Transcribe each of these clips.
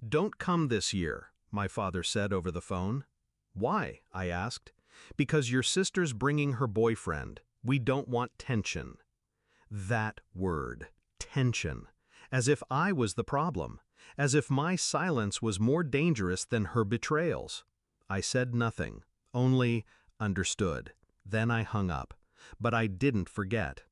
"Don't come this year," my father said over the phone. "Why?" I asked. "Because your sister's bringing her boyfriend. We don't want tension." That word, tension. As if I was the problem. As if my silence was more dangerous than her betrayals. I said nothing, only understood. Then I hung up. But I didn't forget.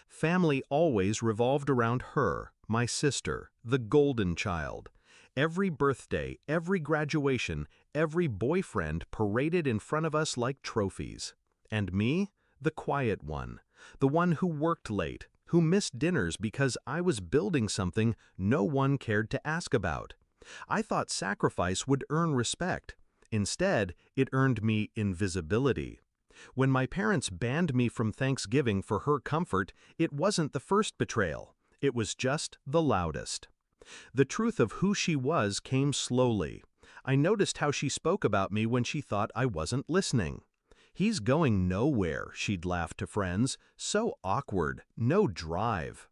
Family always revolved around her, my sister, the golden child. Every birthday, every graduation, every boyfriend paraded in front of us like trophies. And me? The quiet one. The one who worked late, who missed dinners because I was building something no one cared to ask about. I thought sacrifice would earn respect. Instead, it earned me invisibility. When my parents banned me from Thanksgiving for her comfort, it wasn't the first betrayal. It was just the loudest. The truth of who she was came slowly. I noticed how she spoke about me when she thought I wasn't listening. "He's going nowhere," she'd laugh to friends. "So awkward, no drive."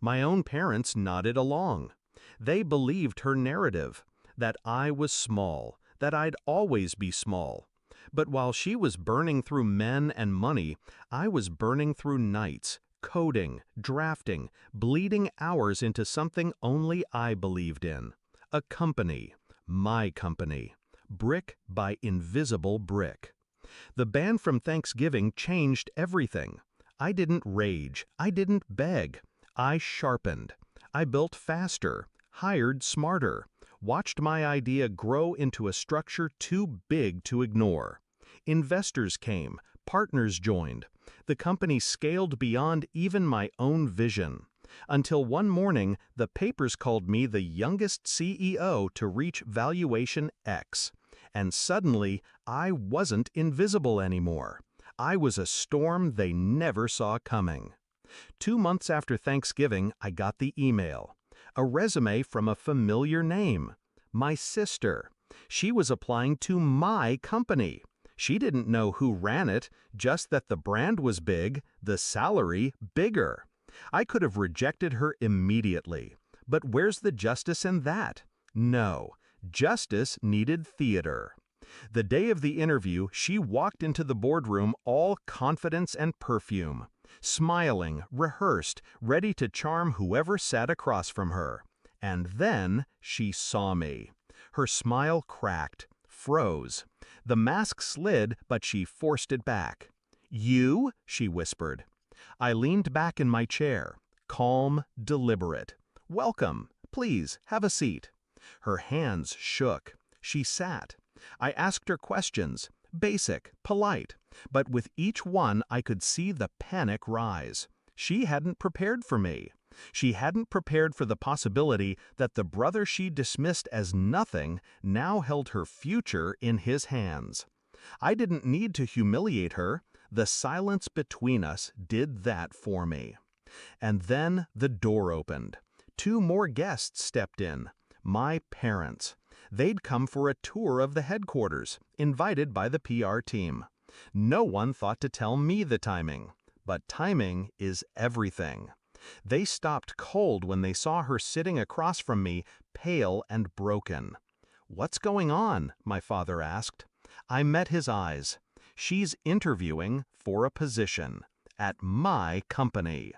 My own parents nodded along. They believed her narrative, that I was small, that I'd always be small. But while she was burning through men and money, I was burning through nights, coding, drafting, bleeding hours into something only I believed in. A company, my company, brick by invisible brick. The ban from Thanksgiving changed everything. I didn't rage, I didn't beg. I sharpened. I built faster, hired smarter, watched my idea grow into a structure too big to ignore. Investors came, partners joined. The company scaled beyond even my own vision. Until one morning, the papers called me the youngest CEO to reach valuation X. And suddenly, I wasn't invisible anymore. I was a storm they never saw coming. 2 months after Thanksgiving, I got the email. A resume from a familiar name. My sister. She was applying to my company. She didn't know who ran it, just that the brand was big, the salary bigger. I could have rejected her immediately. But where's the justice in that? No. Justice needed theater. The day of the interview, she walked into the boardroom all confidence and perfume. Smiling, rehearsed, ready to charm whoever sat across from her. And then she saw me. Her smile cracked, froze. The mask slid, but she forced it back. "You?" she whispered. I leaned back in my chair, calm, deliberate. "Welcome. Please, have a seat." Her hands shook. She sat. I asked her questions, basic, polite, but with each one I could see the panic rise. She hadn't prepared for me. She hadn't prepared for the possibility that the brother she dismissed as nothing now held her future in his hands. I didn't need to humiliate her. The silence between us did that for me. And then the door opened. 2 more guests stepped in. My parents. They'd come for a tour of the headquarters, invited by the PR team. No one thought to tell me the timing. But timing is everything. They stopped cold when they saw her sitting across from me, pale and broken. "What's going on?" my father asked. I met his eyes. "She's interviewing for a position at my company."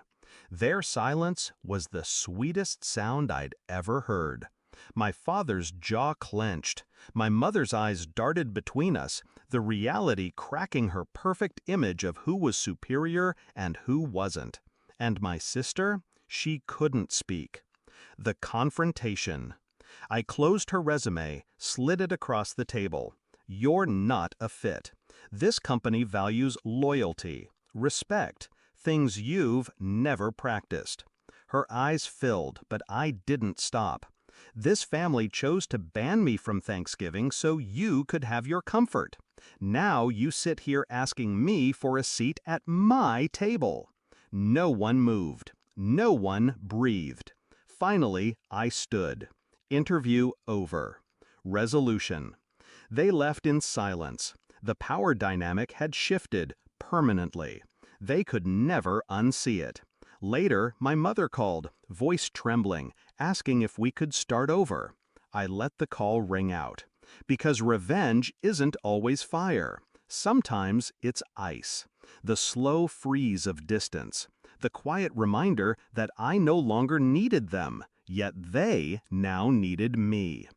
Their silence was the sweetest sound I'd ever heard. My father's jaw clenched. My mother's eyes darted between us, the reality cracking her perfect image of who was superior and who wasn't. And my sister? She couldn't speak. The confrontation. I closed her resume, slid it across the table. "You're not a fit. This company values loyalty, respect, things you've never practiced." Her eyes filled, but I didn't stop. "This family chose to ban me from Thanksgiving so you could have your comfort. Now you sit here asking me for a seat at my table." No one moved. No one breathed. Finally, I stood. Interview over. Resolution. They left in silence. The power dynamic had shifted permanently. They could never unsee it. Later, my mother called, voice trembling, asking if we could start over. I let the call ring out. Because revenge isn't always fire. Sometimes it's ice. The slow freeze of distance. The quiet reminder that I no longer needed them, yet they now needed me.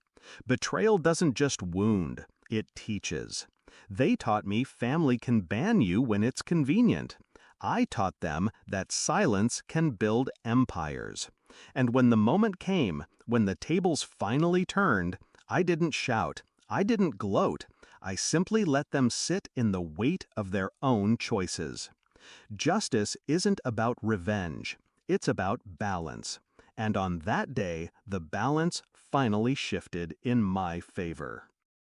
Betrayal doesn't just wound, it teaches. They taught me family can ban you when it's convenient. I taught them that silence can build empires. And when the moment came, when the tables finally turned, I didn't shout, I didn't gloat, I simply let them sit in the weight of their own choices. Justice isn't about revenge, it's about balance. And on that day, the balance finally shifted in my favor.